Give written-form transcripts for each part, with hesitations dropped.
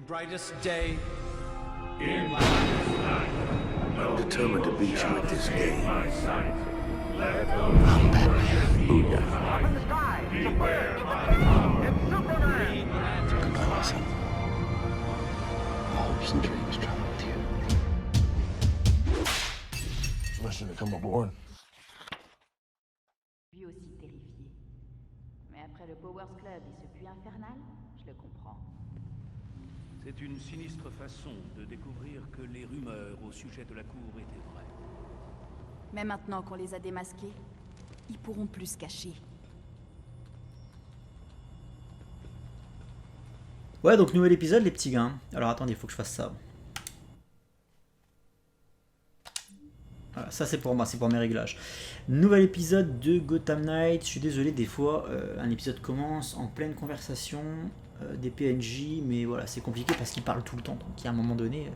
brightest day. Determined to beat you at this game. I'm Batman. Booyah. Comparison. Hopes and dreams travel with you. Listen to come aboard. Lui aussi terrifié. Mais après le Powers Club et ce puits infernal, je le comprends. C'est une sinistre façon de découvrir que les rumeurs au sujet de la cour étaient vraies. Mais maintenant qu'on les a démasqués, ils pourront plus se cacher. Ouais, donc nouvel épisode, les petits gars. Alors attendez, il faut que je fasse ça. Voilà, ça c'est pour moi, c'est pour mes réglages. Nouvel épisode de Gotham Knight. Je suis désolé, des fois, un épisode commence en pleine conversation des PNJ, mais voilà, c'est compliqué parce qu'ils parlent tout le temps. Donc il y a un moment donné.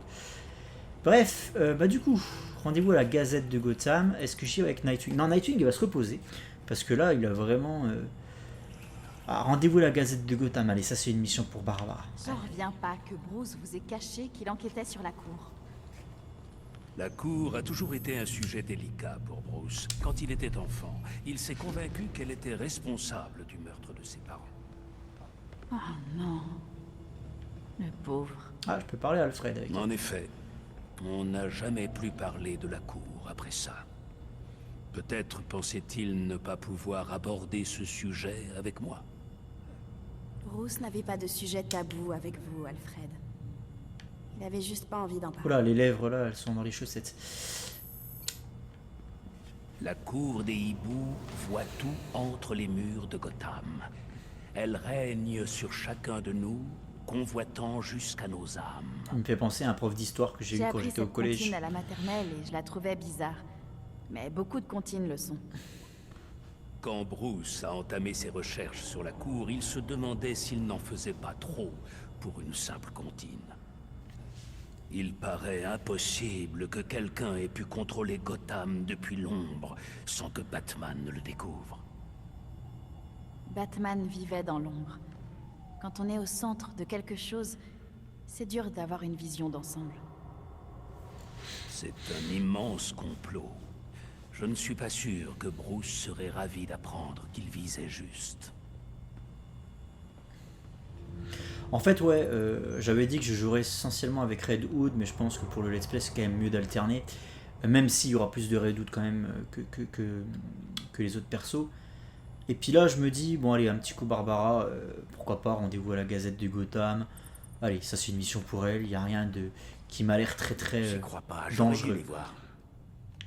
Bref, bah du coup, rendez-vous à la Gazette de Gotham. Est-ce que j'y vais avec Nightwing? Non, Nightwing il va se reposer parce que là, il a vraiment. Ah, rendez-vous à la Gazette de Gotham. Allez, ça c'est une mission pour Barbara. J'en reviens pas que Bruce vous ait caché qu'il enquêtait sur la cour. La cour a toujours été un sujet délicat pour Bruce. Quand il était enfant, il s'est convaincu qu'elle était responsable du meurtre de ses parents. Oh non. Le pauvre. Ah, je peux parler à Alfred avec. En effet, on n'a jamais plus parlé de la cour après ça. Peut-être pensait-il ne pas pouvoir aborder ce sujet avec moi. Bruce n'avait pas de sujet tabou avec vous, Alfred. Il avait juste pas envie d'en parler. Oula, les lèvres là, elles sont dans les chaussettes. La cour des hiboux voit tout entre les murs de Gotham. Elle règne sur chacun de nous, convoitant jusqu'à nos âmes. Il me fait penser à un prof d'histoire que j'ai eu quand appris j'étais au cette collège. comptine à la maternelle et je la trouvais bizarre. Mais beaucoup de comptines le sont. Quand Bruce a entamé ses recherches sur la cour, il se demandait s'il n'en faisait pas trop pour une simple comptine. Il paraît impossible que quelqu'un ait pu contrôler Gotham depuis l'ombre sans que Batman ne le découvre. Batman vivait dans l'ombre. Quand on est au centre de quelque chose, c'est dur d'avoir une vision d'ensemble. C'est un immense complot. Je ne suis pas sûr que Bruce serait ravi d'apprendre qu'il visait juste. En fait, ouais, j'avais dit que je jouerais essentiellement avec Red Hood, mais je pense que pour le let's play, c'est quand même mieux d'alterner. Même s'il y aura plus de Red Hood quand même que les autres persos. Et puis là, je me dis, bon allez, un petit coup Barbara, pourquoi pas, rendez-vous à la Gazette de Gotham. Allez, ça c'est une mission pour elle, il n'y a rien de qui m'a l'air très J'y crois pas, dangereux. j'aurais dû les voir.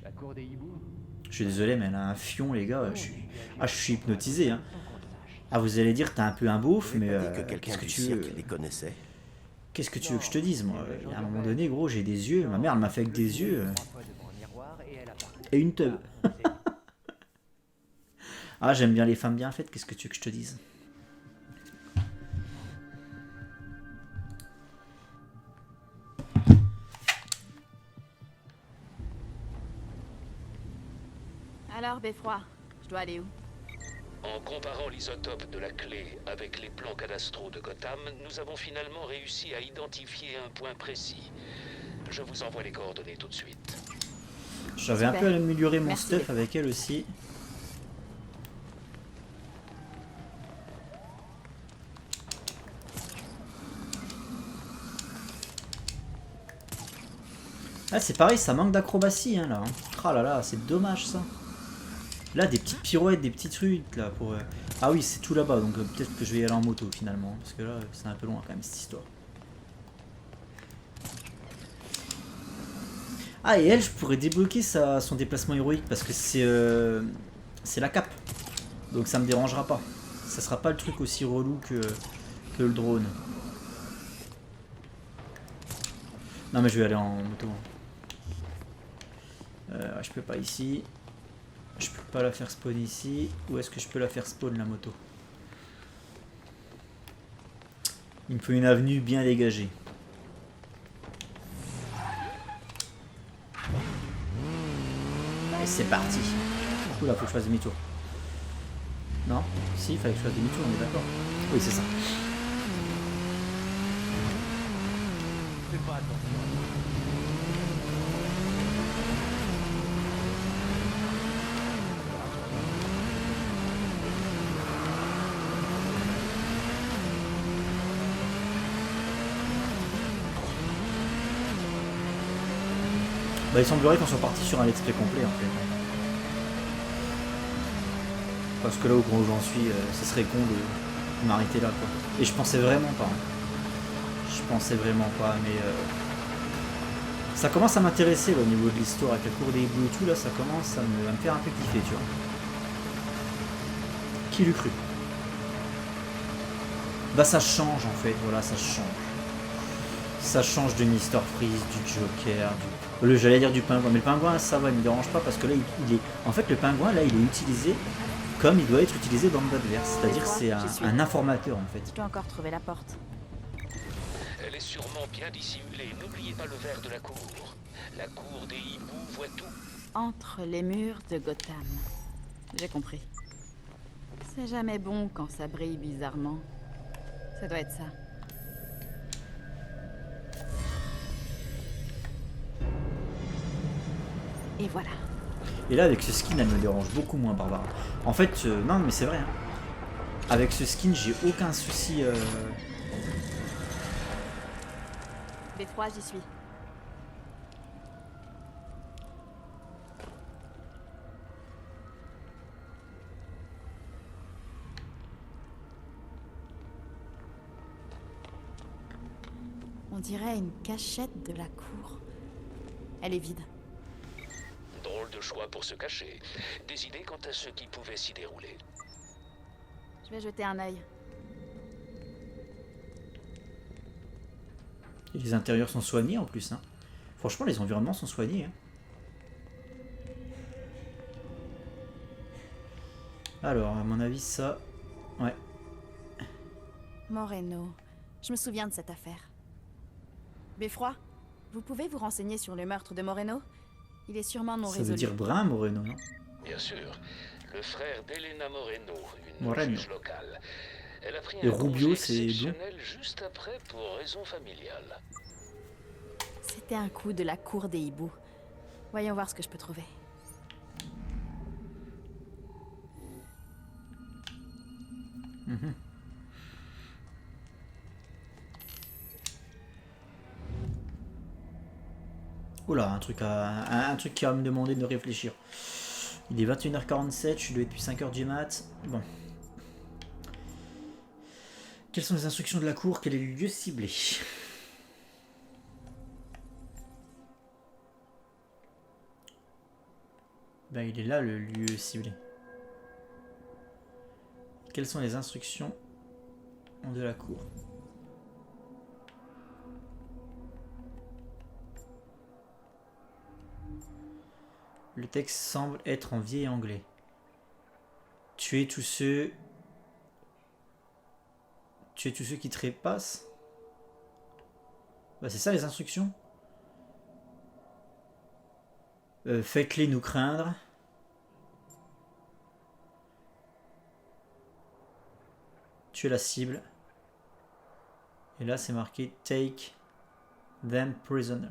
La cour des hiboux. Je suis désolé, mais elle a un fion, les gars. Je suis hypnotisé. Hein. Ah, vous allez dire, t'as un peu un beauf, mais qu'est-ce que tu veux les connaissait. Qu'est-ce que tu veux que je te dise, moi? À un moment donné, gros, j'ai des yeux. Ma mère, elle m'a fait avec des yeux. Et une teub. Ah, j'aime bien les femmes bien faites. Qu'est-ce que tu veux que je te dise? Alors, Beffroi, je dois aller où? En comparant l'isotope de la clé avec les plans cadastraux de Gotham, nous avons finalement réussi à identifier un point précis. Je vous envoie les coordonnées tout de suite. J'avais un peu amélioré mon Merci, stuff Beffroi. avec elle aussi. Ah, c'est pareil, ça manque d'acrobatie, hein, là. Hein. Ah là là, c'est dommage, ça. Là, des petites pirouettes, des petits trucs, là, pour... Ah oui, c'est tout là-bas, donc peut-être que je vais y aller en moto, finalement. Parce que là, c'est un peu loin, quand même, cette histoire. Ah, et elle, je pourrais débloquer son déplacement héroïque, parce que c'est la cape. Donc ça me dérangera pas. Ça sera pas le truc aussi relou que le drone. Non, mais je vais aller en moto. Je peux pas ici. Je peux pas la faire spawn ici. Où est-ce que je peux la faire spawn, la moto? Il me faut une avenue bien dégagée. Allez, c'est parti. Oula, faut que je fasse demi-tour. Non? Si, il fallait que je fasse demi-tour, on est d'accord. Oui, c'est ça. fais pas attention. Bah, il semblerait qu'on soit parti sur un let's play complet en fait. Parce que là où j'en suis, ce serait con de m'arrêter là quoi. Et je pensais vraiment pas. Je pensais vraiment pas, mais ça commence à m'intéresser au niveau de l'histoire avec la cour des hiboux et tout, là ça commence à me faire un peu kiffer, tu vois. Qui l'eût cru? Bah ça change en fait, voilà, ça change. Ça change de Mr. Freeze, du Joker, j'allais dire du pingouin, mais le pingouin ça va, il me dérange pas parce que là il est. En fait le pingouin là il est utilisé comme il doit être utilisé dans le adverse, c'est-à-dire que c'est un informateur en fait. Je dois encore trouver la porte. Elle est sûrement bien dissimulée. N'oubliez pas le verre de la cour. La cour des hiboux voit tout. Entre les murs de Gotham. J'ai compris. C'est jamais bon quand ça brille bizarrement. Ça doit être ça. Et voilà. Et là avec ce skin elle me dérange beaucoup moins Barbara. En fait non mais c'est vrai hein. Avec ce skin j'ai aucun souci Beffroi, j'y suis. On dirait une cachette de la cour. Elle est vide. Drôle de choix pour se cacher. Des idées quant à ce qui pouvait s'y dérouler. Je vais jeter un œil. Et les intérieurs sont soignés en plus hein. Franchement les environnements sont soignés hein. Alors à mon avis ça... Ouais. Moreno. Je me souviens de cette affaire. Beffroi, vous pouvez vous renseigner sur le meurtre de Moreno? Il est sûrement non Ça résolu. veut dire brun Moreno non? Bien sûr. Le frère d'Elena Moreno, une Moreno. juge locale. Elle a pris Et un Rubio, congé c'est bleu. exceptionnel juste après pour raison familiale. C'était un coup de la cour des hiboux. Voyons voir ce que je peux trouver. Oula, un truc qui va me demander de réfléchir. Il est 21h47, je suis levé depuis 5h du mat. Bon. Quelles sont les instructions de la cour? Quel est le lieu ciblé? Ben, il est là le lieu ciblé. Quelles sont les instructions de la cour? Le texte semble être en vieil anglais. Tuez tous ceux qui trépassent. Bah, c'est ça les instructions. Faites-les nous craindre. Tuez la cible. Et là c'est marqué take them prisoner.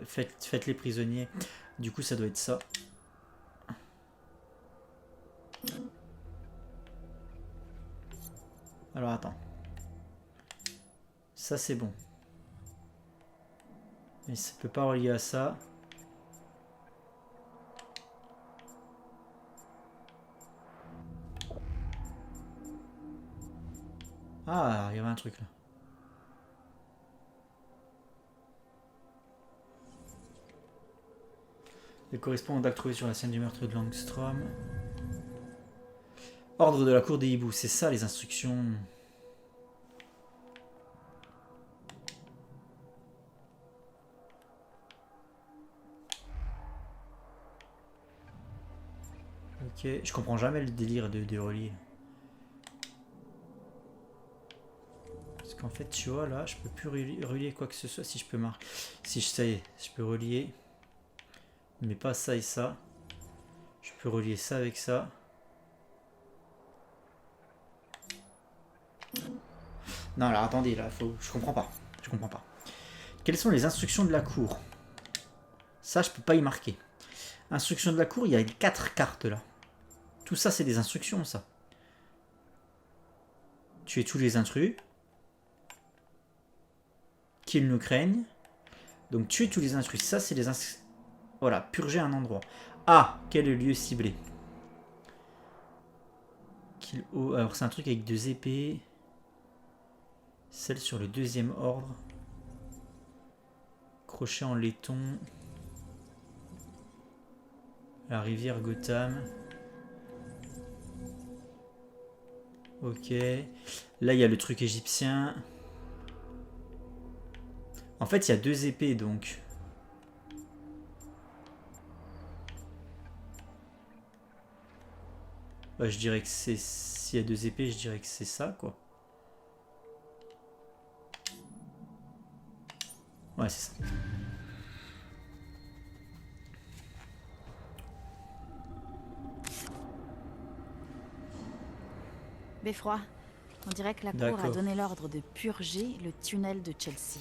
Faites-les prisonniers. Du coup ça doit être ça. Alors attends. Ça c'est bon. Mais ça peut pas relier à ça. Ah, il y avait un truc là. Les correspondants d'actes trouvés sur la scène du meurtre de Langstrom. Ordre de la cour des hiboux, c'est ça les instructions. Ok, je comprends jamais le délire de relier. Parce qu'en fait, tu vois, là, je peux plus relier quoi que ce soit si je peux marquer. Si je sais, je peux relier. Mais pas ça et ça. Je peux relier ça avec ça. Non, alors attendez, là, faut... je comprends pas. Je comprends pas. Quelles sont les instructions de la cour? Ça, je peux pas y marquer. Instructions de la cour, il y a 4 cartes là. Tout ça, c'est des instructions, ça. Tuer tous les intrus. Qu'ils nous craignent. Donc, tuer tous les intrus. Ça, c'est les instructions. Voilà, purger un endroit. Ah, quel est le lieu ciblé? Alors, c'est un truc avec 2 épées. Celle sur le 2e ordre. Crochet en laiton. La rivière Gotham. Ok. Là, il y a le truc égyptien. En fait, il y a 2 épées, donc. Bah, je dirais que c'est... S'il y a 2 épées, je dirais que c'est ça, quoi. Ouais, c'est ça. Beffroi, on dirait que la cour a donné l'ordre de purger le tunnel de Chelsea.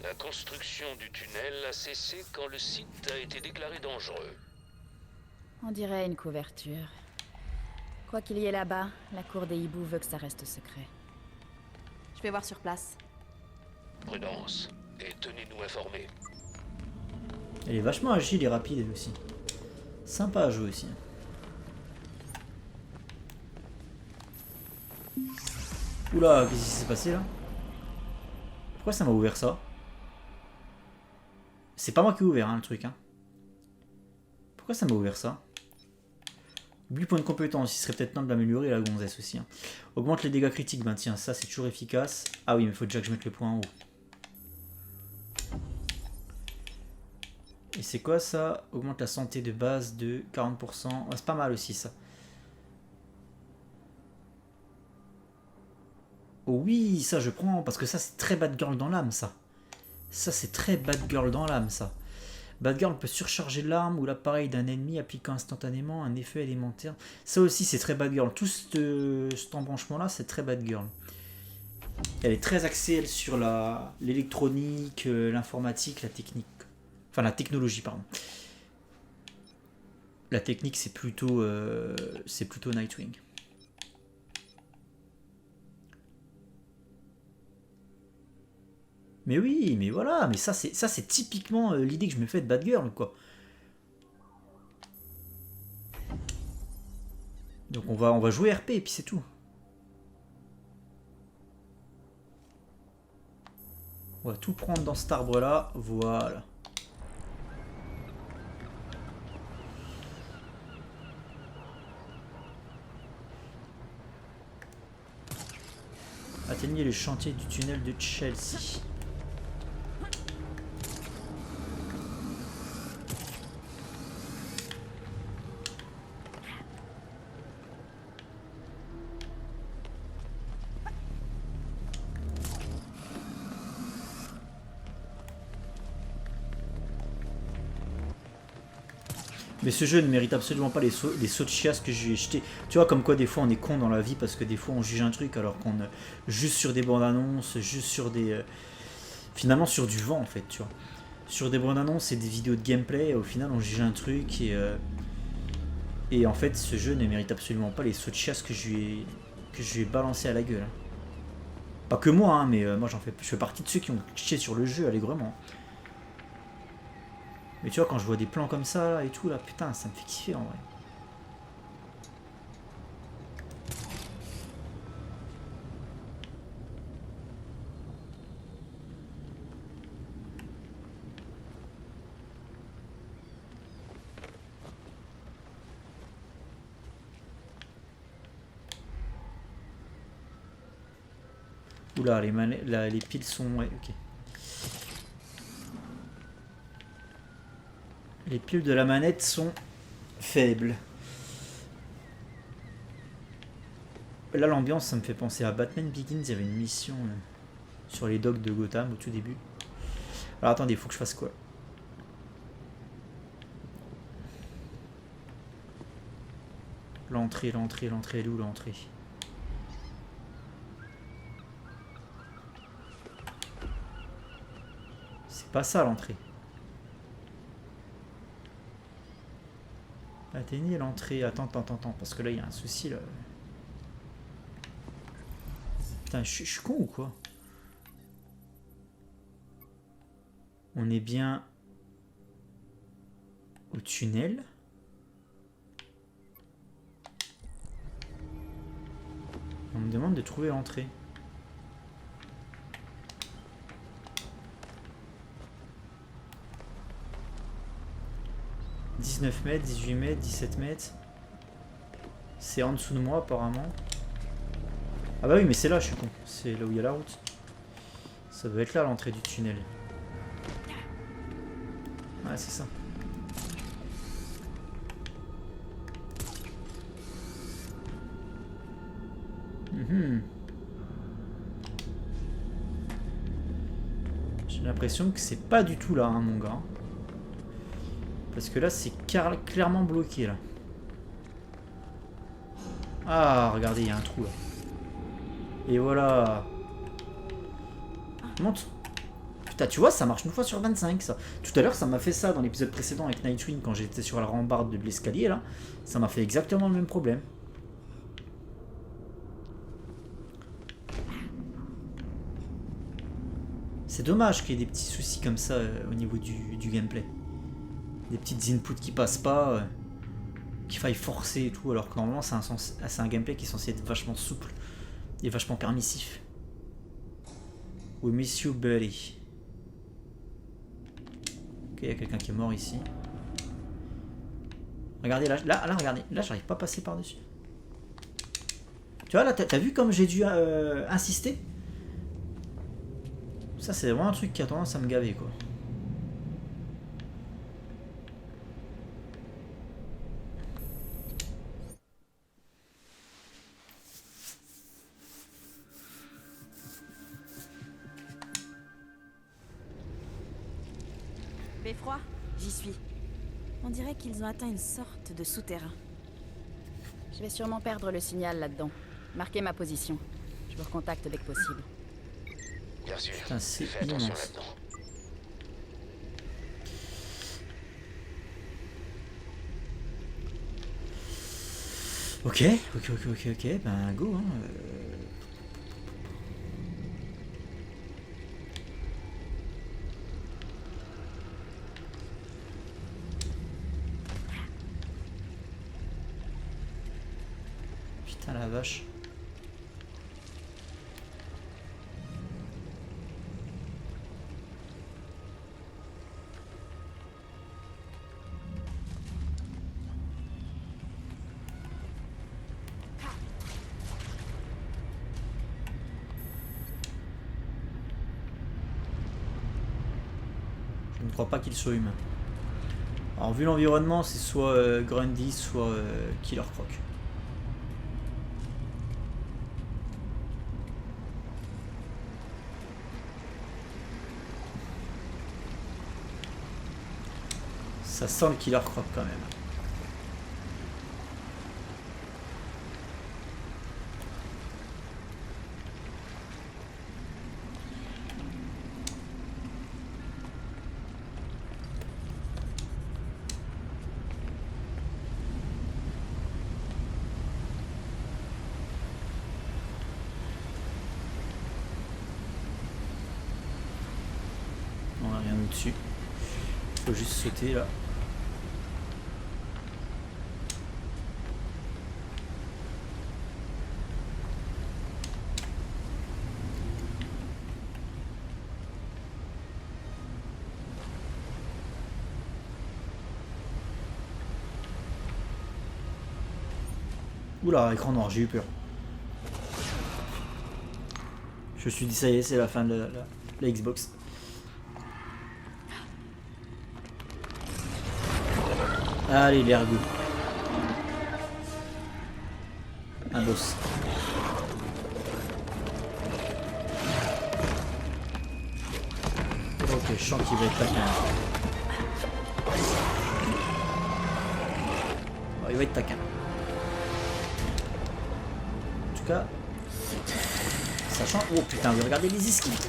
La construction du tunnel a cessé quand le site a été déclaré dangereux. On dirait une couverture. Quoi qu'il y ait là-bas, la cour des hiboux veut que ça reste secret. Je vais voir sur place. Prudence, et tenez-nous informés. Elle est vachement agile et rapide, elle aussi. Sympa à jouer aussi. Oula, qu'est-ce qui s'est passé là? Pourquoi ça m'a ouvert ça? C'est pas moi qui ai ouvert hein, le truc. Hein. Pourquoi ça m'a ouvert ça? Oublie point de compétence, il serait peut-être temps de l'améliorer la gonzesse aussi. Hein. Augmente les dégâts critiques, ben tiens, ça c'est toujours efficace. Ah oui, mais il faut déjà que je mette le point en haut. Et c'est quoi ça? Augmente la santé de base de 40%. Ouais, c'est pas mal aussi ça. Oh oui, ça je prends, parce que ça c'est très bad girl dans l'âme ça. Ça c'est très bad girl dans l'âme ça. Bad girl peut surcharger l'arme ou l'appareil d'un ennemi appliquant instantanément un effet élémentaire. Ça aussi c'est très bad girl. Tout cet embranchement là c'est très bad girl. Elle est très axée elle, sur l'électronique, l'informatique, la technique. Enfin la technologie pardon. La technique c'est plutôt Nightwing. Mais oui, mais voilà, mais ça c'est typiquement l'idée que je me fais de Bad Girl, quoi. Donc on va jouer RP et puis c'est tout. On va tout prendre dans cet arbre là, voilà. Atteignez le chantier du tunnel de Chelsea. Mais ce jeu ne mérite absolument pas les sauts de chiasse que j'ai jetés. Tu vois, comme quoi des fois on est con dans la vie parce que des fois on juge un truc alors qu'on juste sur des bandes annonces, juste sur des... finalement sur du vent en fait, tu vois. Sur des bandes annonces et des vidéos de gameplay, au final on juge un truc et en fait ce jeu ne mérite absolument pas les sauts de chiasse que je lui ai balancé à la gueule. Pas que moi, hein, mais moi je fais partie de ceux qui ont chié sur le jeu allègrement. Mais tu vois, quand je vois des plans comme ça là, et tout, là, putain, ça me fait kiffer en vrai. Oula, les piles sont... Ouais, ok. Les piles de la manette sont faibles. Là, l'ambiance, ça me fait penser à Batman Begins. Il y avait une mission sur les docks de Gotham au tout début. Alors attendez, il faut que je fasse quoi? L'entrée, elle est où l'entrée? C'est pas ça l'entrée. Atteignez l'entrée. Attends, parce que là il y a un souci là. Putain, je suis con ou quoi? On est bien au tunnel. On me demande de trouver l'entrée. « 19 mètres, 18 mètres, 17 mètres. » C'est en dessous de moi apparemment. Ah bah oui, mais c'est là, je suis con. C'est là où il y a la route. Ça doit être là l'entrée du tunnel. Ouais, c'est ça. J'ai l'impression que c'est pas du tout là, hein, mon gars. Parce que là, c'est clairement bloqué, là. Ah, regardez, il y a un trou, là. Et voilà. Monte. Putain, tu vois, ça marche une fois sur 25, ça. Tout à l'heure, ça m'a fait ça dans l'épisode précédent avec Nightwing, quand j'étais sur la rambarde de l'escalier, là. Ça m'a fait exactement le même problème. C'est dommage qu'il y ait des petits soucis comme ça au niveau du gameplay. Des petites inputs qui passent pas, qu'il faille forcer et tout, alors que normalement c'est un gameplay qui est censé être vachement souple et vachement permissif. We miss you, buddy. Ok, il y a quelqu'un qui est mort ici. Regardez, là regardez, là j'arrive pas à passer par-dessus. Tu vois, là, t'as vu comme j'ai dû insister? Ça, c'est vraiment un truc qui a tendance à me gaver, quoi. Beffroi, j'y suis. On dirait qu'ils ont atteint une sorte de souterrain. Je vais sûrement perdre le signal là-dedans. Marquez ma position. Je vous recontacte dès que possible. Bien sûr. Putain, c'est Fais attention immense. là-dedans. Ok, ben go, hein. Putain la vache. Je ne crois pas qu'il soit humain. Alors vu l'environnement, c'est soit Grundy, soit Killer Croc. Ça sent le Killer Croc quand même. On a rien au-dessus. Faut juste sauter là. Oula, écran noir, j'ai eu peur. Je me suis dit, ça y est, c'est la fin de la Xbox. Allez, l'ergot. Un boss. Ok, je sens qu'il va être taquin. Bon, il va être taquin. En tout cas, sachant... Oh putain, regardez les esquives.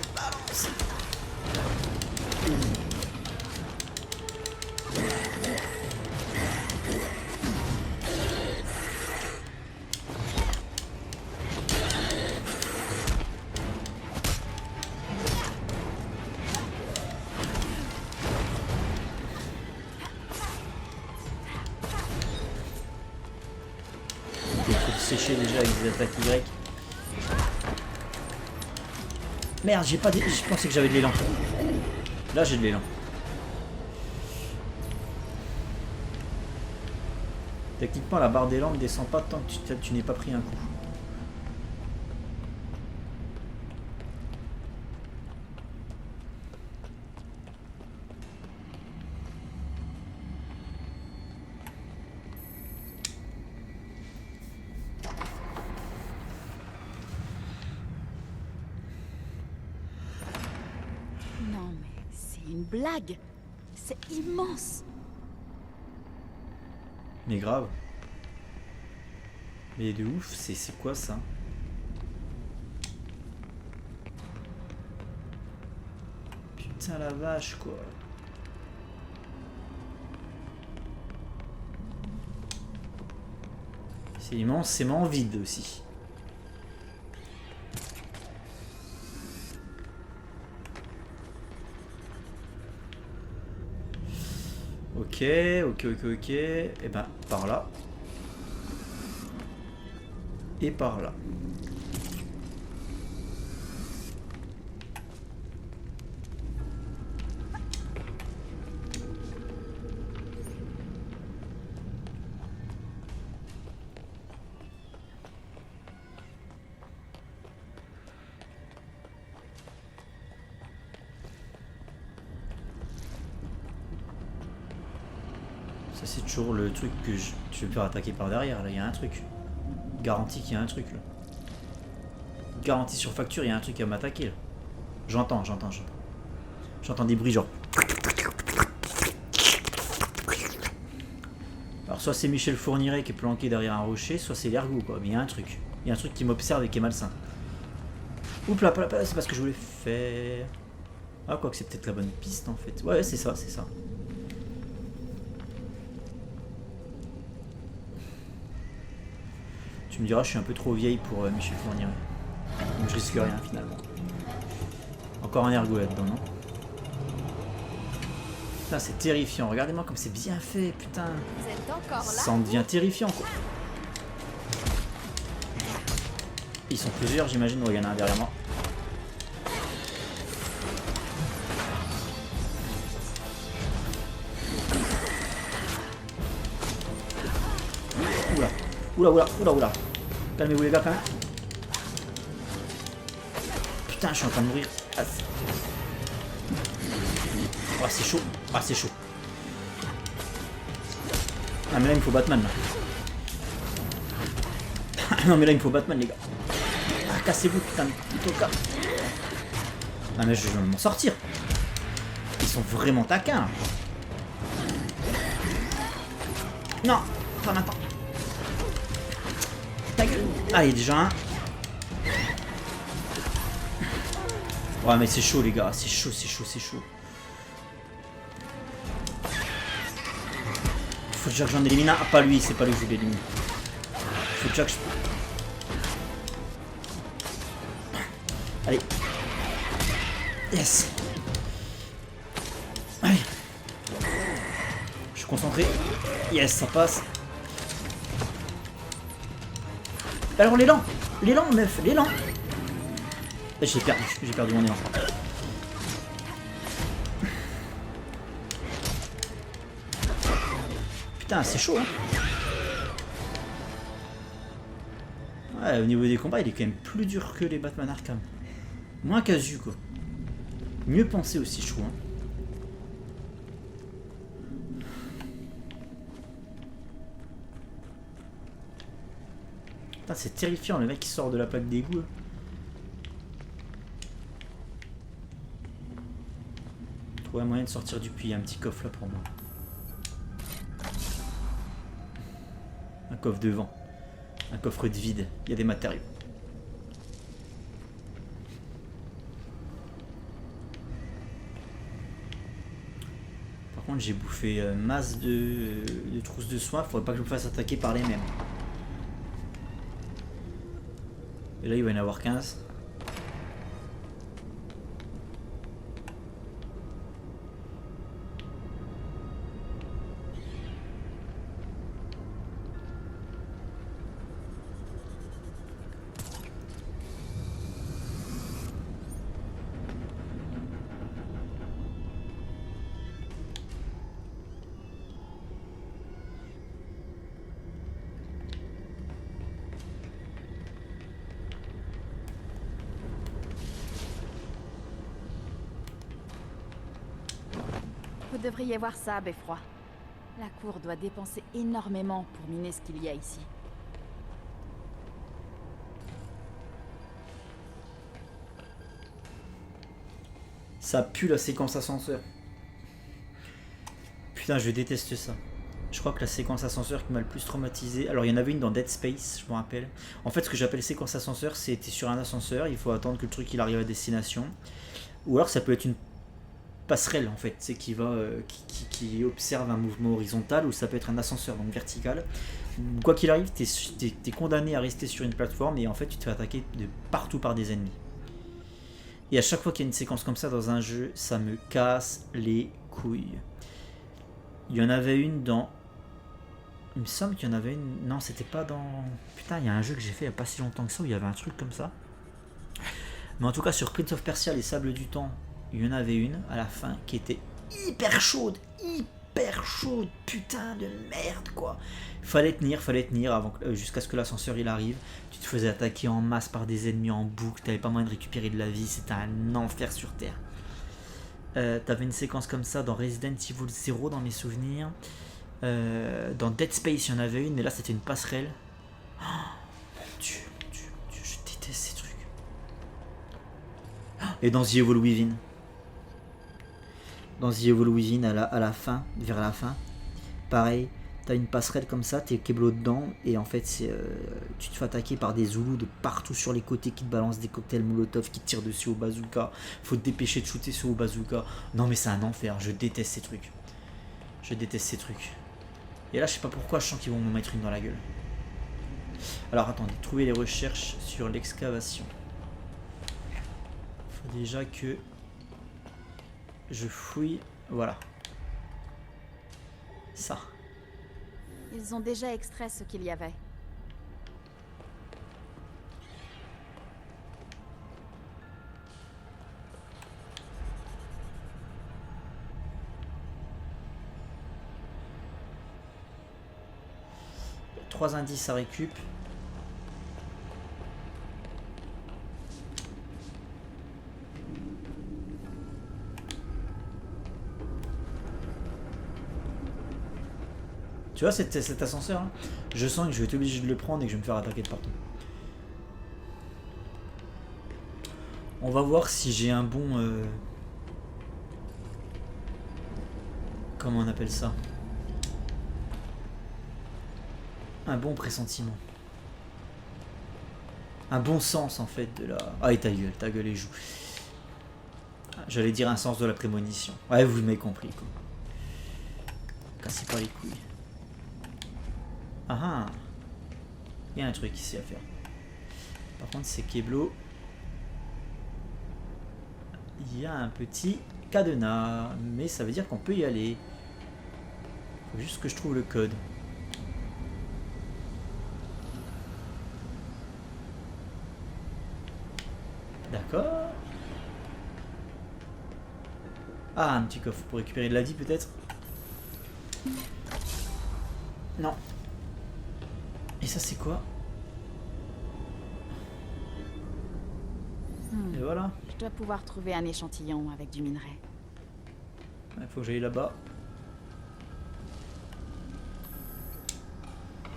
sécher déjà avec des attaques Y. Merde, j'ai pas. Je pensais que j'avais de l'élan. Là, j'ai de l'élan. Techniquement, la barre d'élan ne descend pas tant que tu n'aies pas pris un coup. Non mais c'est une blague. C'est immense. Mais grave. Mais de ouf, c'est quoi ça? Putain la vache quoi. C'est immensément vide aussi. Ok. Et ben, par là. Et par là. Ça c'est toujours le truc que je vais me faire attaquer par derrière, là il y a un truc. Garantie qu'il y a un truc là. Garantie sur facture, il y a un truc à m'attaquer là. J'entends des bruits genre. Alors soit c'est Michel Fourniret qui est planqué derrière un rocher, soit c'est l'ergot quoi, mais il y a un truc. Il y a un truc qui m'observe et qui est malsain. Oups là, c'est pas ce que je voulais faire. Ah quoi que c'est peut-être la bonne piste en fait. Ouais c'est ça. Tu me diras, je suis un peu trop vieille pour Michel Fourniret. Donc je risque rien finalement. Encore un ergot là-dedans, non? Putain, c'est terrifiant. Regardez-moi comme c'est bien fait, putain. Vous êtes encore là? Ça en devient terrifiant, quoi. Ils sont plusieurs, j'imagine. Oh, il y en a un derrière moi. Oula. Calmez-vous les gars quand même. Putain, je suis en train de mourir. Ah, c'est chaud. Ah mais là il me faut Batman là. Non mais là il me faut Batman les gars. Ah cassez-vous putain de tocard. Ah mais je vais m'en sortir. Ils sont vraiment taquins. Non, pas maintenant. Ta gueule. Allez déjà un. Ouais mais c'est chaud les gars, c'est chaud. Faut déjà que j'en élimine un. Ah pas lui, c'est pas lui que je vais éliminer. Faut déjà que je... Allez. Yes. Allez. Je suis concentré. Yes, ça passe. Alors l'élan meuf, l'élan. J'ai perdu mon élan. Putain, c'est chaud hein. Ouais, au niveau des combats, il est quand même plus dur que les Batman Arkham. Moins casu quoi. Mieux pensé aussi, je trouve. Hein. Putain, c'est terrifiant, le mec qui sort de la plaque d'égout. Trouver un moyen de sortir du puits, il y a un petit coffre là pour moi. Un coffre de vent. Un coffre de vide. Il y a des matériaux. Par contre j'ai bouffé masse de trousses de soins. Faudrait pas que je me fasse attaquer par les mêmes. Et là il va y en avoir 15. devriez voir ça, Beffroi. La cour doit dépenser énormément pour miner ce qu'il y a ici. Ça pue la séquence ascenseur. Putain, je déteste ça. Je crois que la séquence ascenseur qui m'a le plus traumatisé... Alors, il y en avait une dans Dead Space, je me rappelle. En fait, ce que j'appelle séquence ascenseur, c'était sur un ascenseur. Il faut attendre que le truc il arrive à destination. Ou alors, ça peut être une passerelle, en fait. C'est qui va, qui observe un mouvement horizontal. Ou ça peut être un ascenseur, donc vertical. Quoi qu'il arrive, t'es condamné à rester sur une plateforme. Et en fait, tu te fais attaquer de partout par des ennemis. Et à chaque fois qu'il y a une séquence comme ça dans un jeu, ça me casse les couilles. Il y en avait une dans... Il me semble qu'il y en avait une... Non, c'était pas dans... Putain, il y a un jeu que j'ai fait il n'y a pas si longtemps que ça où il y avait un truc comme ça. Mais en tout cas, sur Prince of Persia, les Sables du Temps, il y en avait une à la fin qui était hyper chaude. Hyper chaude. Putain de merde, quoi. Fallait tenir avant, jusqu'à ce que l'ascenseur il arrive. Tu te faisais attaquer en masse par des ennemis en boucle. T'avais pas moyen de récupérer de la vie. C'était un enfer sur Terre. T'avais une séquence comme ça dans Resident Evil 0 dans mes souvenirs. Dans Dead Space il y en avait une, mais là c'était une passerelle. Oh, mon Dieu, je déteste ces trucs. Et dans The Evil Within. Dans The Evil Within à la fin, vers la fin, pareil, t'as une passerelle comme ça, t'es Keblo dedans, et en fait tu te fais attaquer par des Zoulous de partout sur les côtés qui te balancent des cocktails Molotov, qui te tirent dessus au bazooka. Faut te dépêcher de shooter sur au bazooka. Non mais c'est un enfer, je déteste ces trucs. Je déteste ces trucs. Et là, je sais pas pourquoi, je sens qu'ils vont me mettre une dans la gueule. Alors, attendez, trouver les recherches sur l'excavation. Faut déjà que je fouille. Voilà. Ça. Ils ont déjà extrait ce qu'il y avait. Trois indices à récup. Tu vois cet ascenseur hein, je sens que je vais être obligé de le prendre et que je vais me faire attaquer de partout. On va voir si j'ai un bon... Comment on appelle ça? Un bon pressentiment. Un bon sens en fait de la... Ah et ta gueule et joue. J'allais dire un sens de la prémonition. Ouais, vous m'avez compris quoi. Cassez pas les couilles. Ah ah. Il y a un truc ici à faire. Par contre c'est Keblo. Il y a un petit cadenas. Mais ça veut dire qu'on peut y aller. Faut juste que je trouve le code. D'accord. Ah, un petit coffre pour récupérer de la vie peut-être. Non. Et ça c'est quoi? Et voilà. Je dois pouvoir trouver un échantillon avec du minerai. Il faut que j'aille là-bas.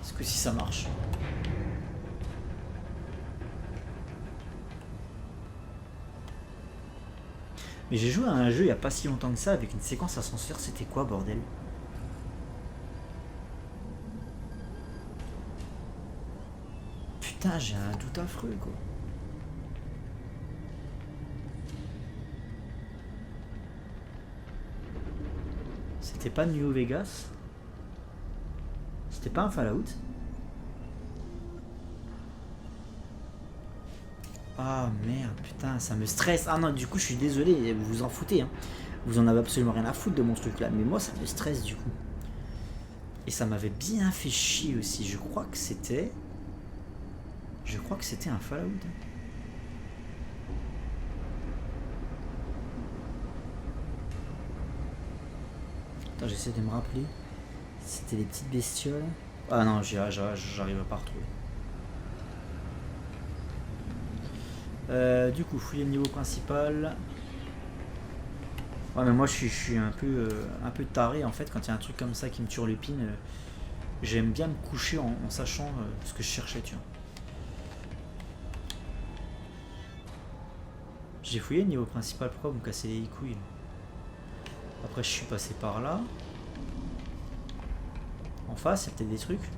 Est-ce que si ça marche? Mais j'ai joué à un jeu il n'y a pas si longtemps que ça avec une séquence ascenseur, c'était quoi bordel? Putain, j'ai un doute affreux quoi. C'était pas New Vegas? C'était pas un Fallout? Ah merde, putain, ça me stresse. Ah non, du coup, je suis désolé, vous vous en foutez. Hein. Vous en avez absolument rien à foutre de mon truc là. Mais moi, ça me stresse du coup. Et ça m'avait bien fait chier aussi. Je crois que c'était un Fallout. Attends, j'essaie de me rappeler. C'était les petites bestioles. Ah non, j'arrive pas à retrouver. Du coup, fouiller le niveau principal. Ouais, mais moi je suis un peu taré en fait quand il y a un truc comme ça qui me turlupine. J'aime bien me coucher en sachant ce que je cherchais, tu vois. J'ai fouillé le niveau principal, pourquoi vous me cassez les couilles? Après je suis passé par là. En face, il y a peut-être des trucs.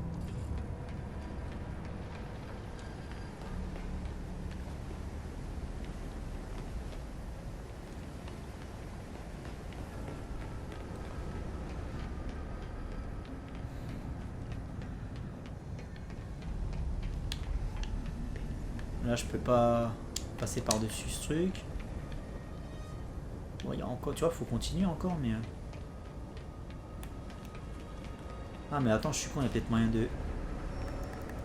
Là, je peux pas passer par-dessus ce truc. Bon, il y a encore, tu vois, faut continuer encore, mais... Ah, mais attends, je suis con, il y a peut-être moyen de...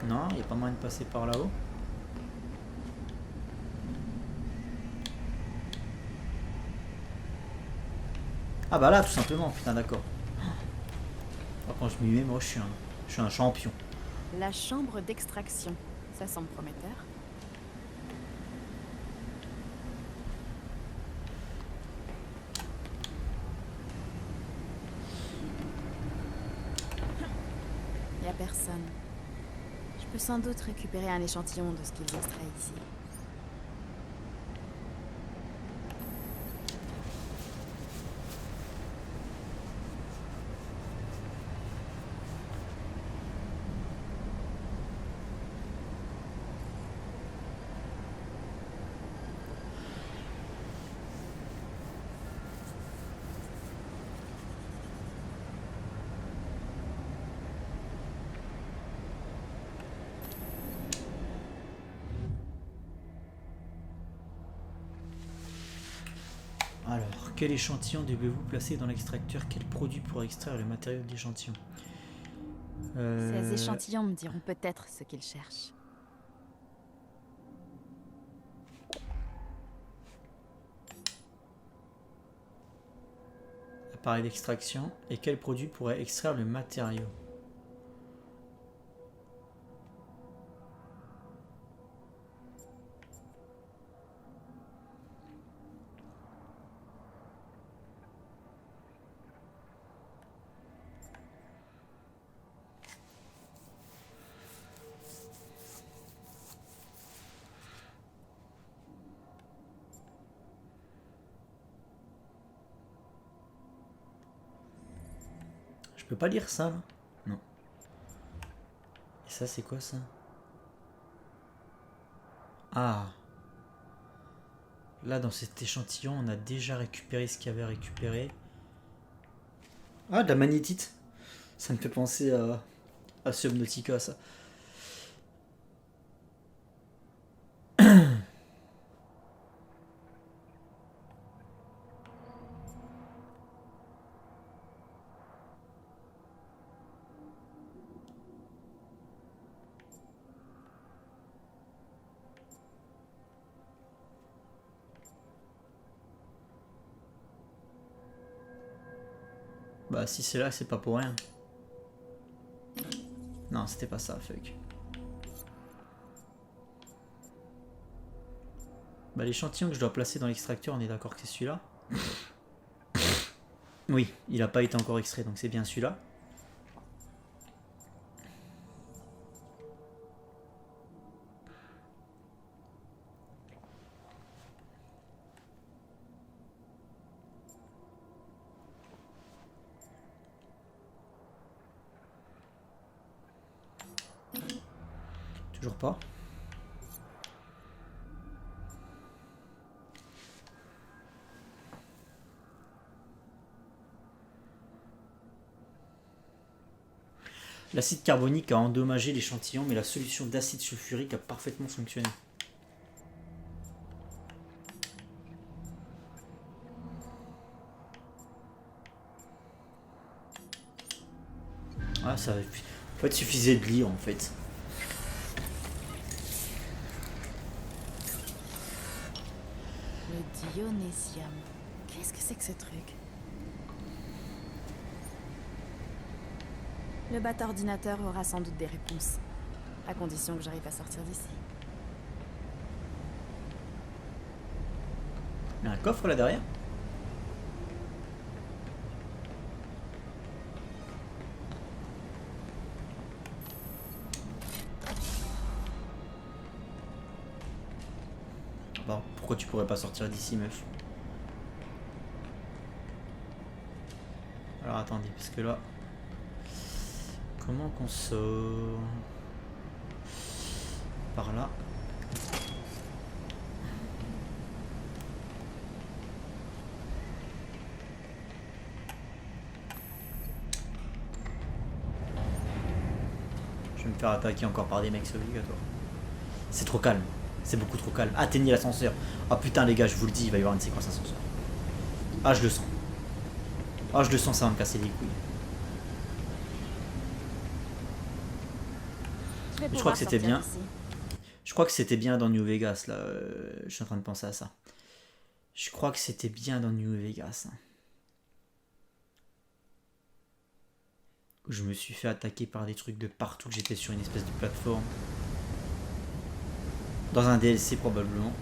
Non, il n'y a pas moyen de passer par là-haut. Ah bah là, tout simplement, putain, d'accord. Quand je m'y mets, moi, je suis un champion. La chambre d'extraction, ça semble prometteur. Y a personne. Je peux sans doute récupérer un échantillon de ce qu'ils extraient ici. Alors, quel échantillon devez-vous placer dans l'extracteur? Quel produit pour extraire le matériau de l'échantillon? Ces échantillons me diront peut-être ce qu'ils cherchent. Appareil d'extraction. Et quel produit pourrait extraire le matériau? Je peux pas lire ça là? Non. Et ça c'est quoi ça? Ah. Là dans cet échantillon on a déjà récupéré ce qu'il y avait à récupérer. Ah, de la magnétite. Ça me fait penser à Subnautica ça. Bah si c'est là, c'est pas pour rien. Non, c'était pas ça, fuck. Bah l'échantillon que je dois placer dans l'extracteur, on est d'accord que c'est celui-là. Oui, il a pas été encore extrait, donc c'est bien celui-là. Toujours pas. L'acide carbonique a endommagé l'échantillon, mais la solution d'acide sulfurique a parfaitement fonctionné. Ah, ça... En fait, suffisait de lire, en fait. Le dionysium. Qu'est-ce que c'est que ce truc? Le bâtard ordinateur aura sans doute des réponses. À condition que j'arrive à sortir d'ici. Il y a un coffre là derrière? pas. Pourquoi tu pourrais pas sortir d'ici, meuf? Alors attendez, parce que là... Comment qu'on sort? Par là. Je vais me faire attaquer encore par des mecs, c'est obligatoire. C'est trop calme. C'est beaucoup trop calme. Atteignez l'ascenseur. Ah putain les gars, je vous le dis, il va y avoir une séquence ascenseur. Ah je le sens. Ah je le sens, ça va me casser les couilles. Je crois que c'était bien. Je crois que c'était bien dans New Vegas là. Je suis en train de penser à ça. Je crois que c'était bien dans New Vegas. Où je me suis fait attaquer par des trucs de partout, que j'étais sur une espèce de plateforme. Dans un DLC probablement.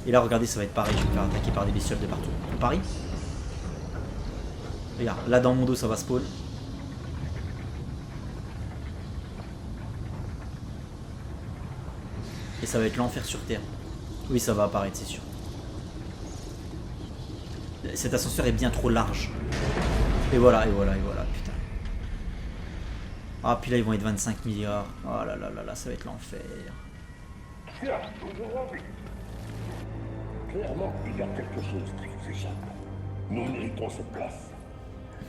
Et là regardez, ça va être pareil, je vais me faire attaquer par des bestioles de partout. Pareil. Regarde, là dans mon dos ça va spawn. Et ça va être l'enfer sur Terre. Oui, ça va apparaître, c'est sûr. Cet ascenseur est bien trop large. Et voilà, et voilà, et voilà, putain. Ah, puis là, ils vont être 25 milliards. Oh là là là là, ça va être l'enfer. Clairement, il y a quelque chose qui vous échappe. Nous méritons cette place.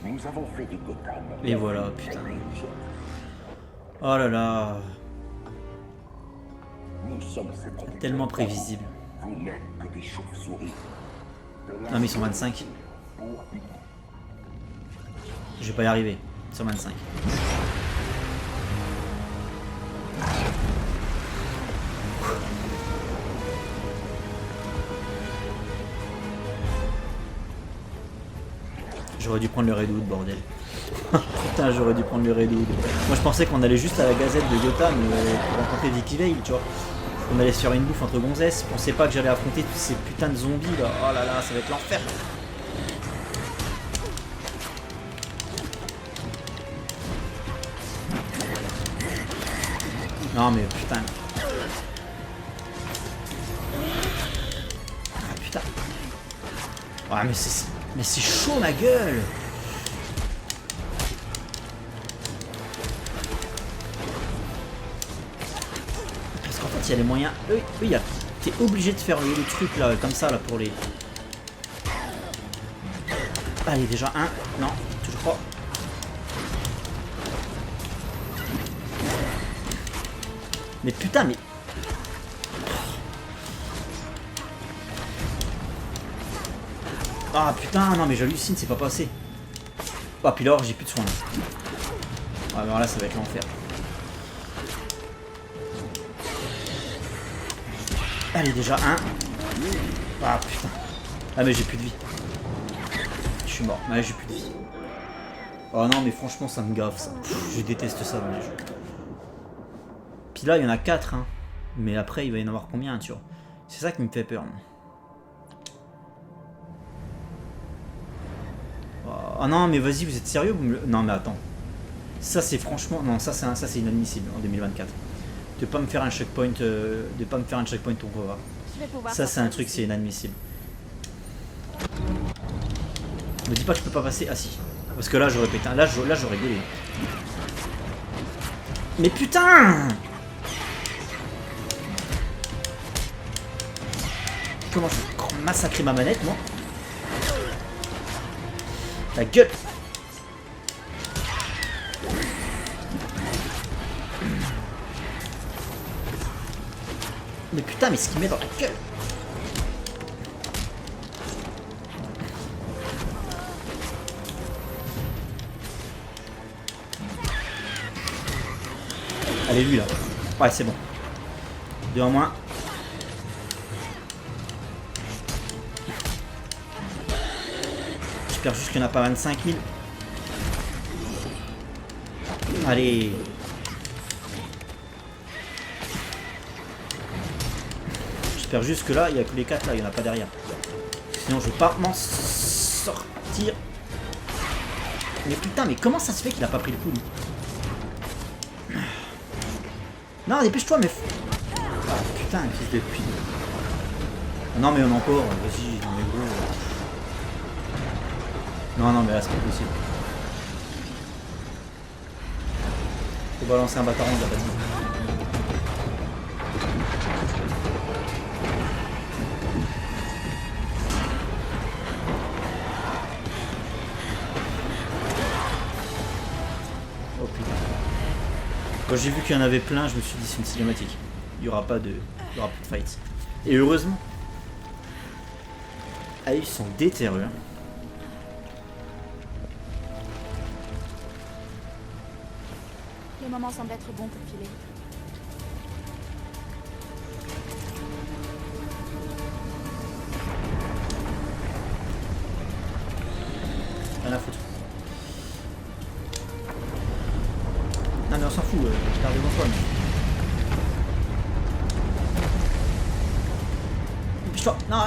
Nous avons fait de Gotham. Et voilà, putain. Oh là là. Nous sommes ces protecteurs. Tellement prévisible. Vous n'êtes que des chauves-souris. Non mais ils sont 25. Je vais pas y arriver. Ils sont 25. J'aurais dû prendre le Redwood, bordel. Putain, j'aurais dû prendre le Redwood. Moi je pensais qu'on allait juste à la gazette de Gotham pour rencontrer Vicky Vale, tu vois. On allait se faire une bouffe entre gonzesses. Je pensais pas que j'allais affronter tous ces putains de zombies là. Oh là là, ça va être l'enfer. Non mais putain. Ah putain. Ah mais c'est chaud ma gueule. Parce qu'en fait il y a les moyens. Oui, t'es obligé de faire le truc là comme ça là pour les. Allez déjà un. Non, toujours pas. Mais putain mais. Ah putain, non mais j'hallucine, c'est pas passé. Ah puis là j'ai plus de soins. Ah alors là ça va être l'enfer. Allez déjà un. Ah putain. Ah mais j'ai plus de vie. Je suis mort, ouais j'ai plus de vie. Oh non mais franchement ça me gaffe ça. Je déteste ça dans les jeux. Puis là il y en a 4 hein. Mais après il va y en avoir combien tu vois. C'est ça qui me fait peur. Ah non mais vas-y vous êtes sérieux vous me... Non mais attends. Ça c'est franchement... Non ça c'est inadmissible en 2024. De pas me faire un checkpoint de pas me faire un checkpoint on va voir. Ça c'est un truc c'est inadmissible. Me dis pas que je peux pas passer. Ah si. Parce que là j'aurais pété. Là j'aurais gueulé. Mais putain. Comment je vais massacrer ma manette moi. Ta gueule. Mais putain, mais ce qu'il met dans la gueule. Allez lui là. Ouais c'est bon. 2 en moins. J'espère juste qu'il n'y en a pas 25 000. Allez. J'espère juste que là, il n'y a que les 4 là, il n'y en a pas derrière. Sinon je vais pas m'en sortir. Mais putain, mais comment ça se fait qu'il a pas pris le coup lui? Non, dépêche-toi, mais... Ah putain, fils de pute. Ah non mais on a encore, vas-y, non mais gros. Non mais là c'est pas possible. Faut balancer un bataillon de la bâtiment. Oh putain. Quand j'ai vu qu'il y en avait plein, je me suis dit c'est une cinématique. Il y aura pas de fight. Et heureusement. Ah ils sont déterreux. Hein. Le moment semble être bon pour filer. Rien à foutre. Non mais on s'en fout, je garde mon point. Pousse-toi. Non,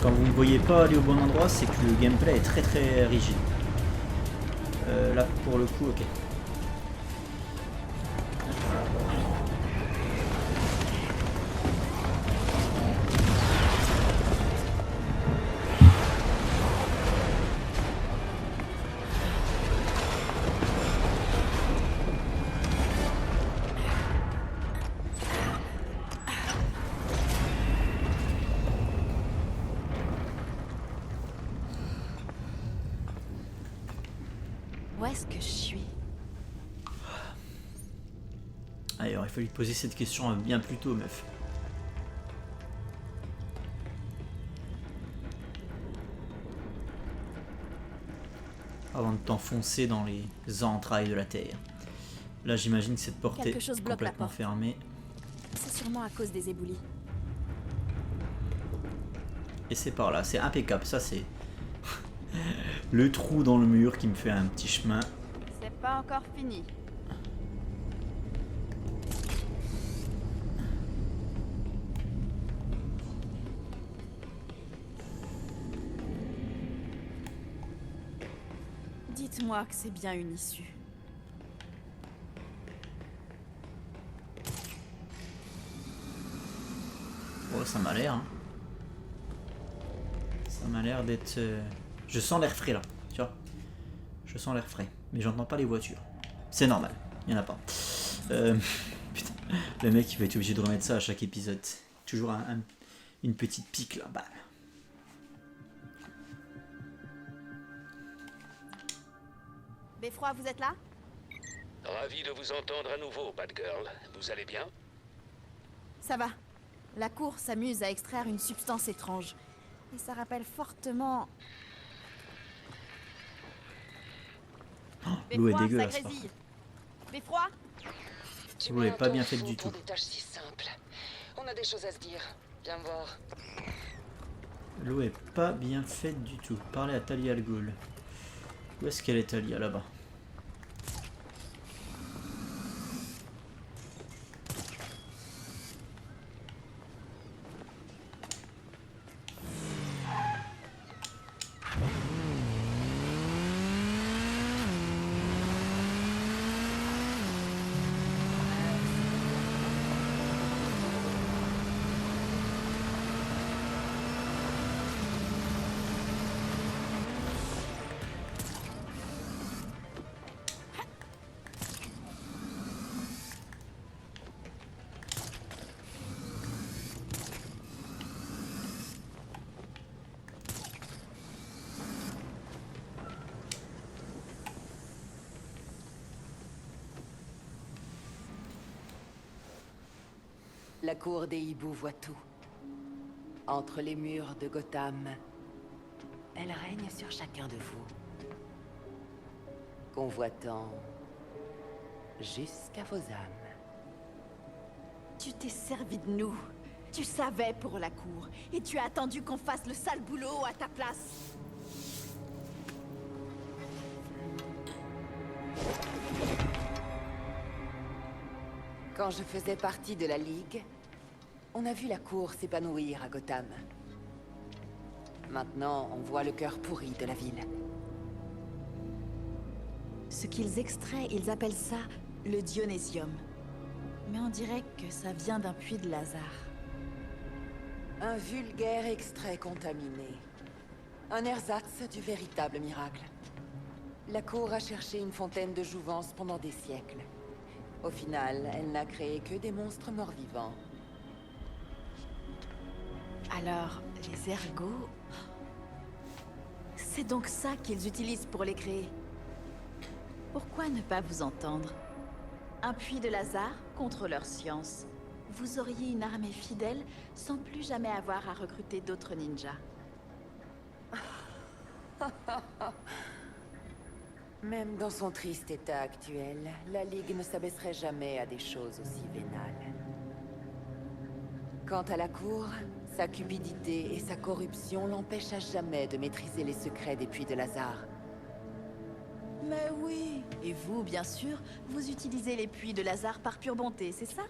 Quand vous ne voyez pas aller au bon endroit, c'est que le gameplay est très très rigide. Là pour le coup, ok. Où est-ce que je suis? Ah, il aurait fallu te poser cette question bien plus tôt, meuf. Avant de t'enfoncer dans les entrailles de la terre. Là, j'imagine que cette porte est Quelque chose bloque la complètement porte. fermée. C'est sûrement à cause des éboulis. Et c'est par là, c'est impeccable. Ça, c'est le trou dans le mur qui me fait un petit chemin. C'est pas encore fini. Dites-moi que c'est bien une issue. Oh, ça m'a l'air. Hein. Ça m'a l'air d'être... Je sens l'air frais là, tu vois. Je sens l'air frais, mais j'entends pas les voitures. C'est normal, il y en a pas. Putain, le mec il va être obligé de remettre ça à chaque épisode. Toujours une petite pique là. Bah. Beffroi, vous êtes là? Ravi de vous entendre à nouveau, Batgirl. Vous allez bien? Ça va. La cour s'amuse à extraire une substance étrange. Et ça rappelle fortement... L'eau est Beffroi, dégueulasse. ça par grésille. Beffroi? Tu Vous l'avez mets pas un bien temps faite fou du pour tout. des tâches si simples. On a des choses à se dire. Viens me voir. contre. L'eau est pas bien faite du tout. Parlez à Talia al Ghul. Où est-ce qu'elle est, Talia? Là-bas. La cour des hiboux voit tout. Entre les murs de Gotham, elle règne sur chacun de vous. Convoitant jusqu'à vos âmes. Tu t'es servi de nous. Tu savais pour la cour. Et tu as attendu qu'on fasse le sale boulot à ta place. Quand je faisais partie de la Ligue, on a vu la cour s'épanouir à Gotham. Maintenant, on voit le cœur pourri de la ville. Ce qu'ils extraient, ils appellent ça le Dionysium. Mais on dirait que ça vient d'un puits de Lazare. Un vulgaire extrait contaminé. Un ersatz du véritable miracle. La cour a cherché une fontaine de jouvence pendant des siècles. Au final, elle n'a créé que des monstres morts-vivants. Alors, les ergots... C'est donc ça qu'ils utilisent pour les créer. Pourquoi ne pas vous entendre? Un puits de Lazare contre leur science. Vous auriez une armée fidèle sans plus jamais avoir à recruter d'autres ninjas. Même dans son triste état actuel, la Ligue ne s'abaisserait jamais à des choses aussi vénales. Quant à la Cour, sa cupidité et sa corruption l'empêchent à jamais de maîtriser les secrets des puits de Lazare. Mais oui. Et vous, bien sûr, vous utilisez les puits de Lazare par pure bonté, c'est ça?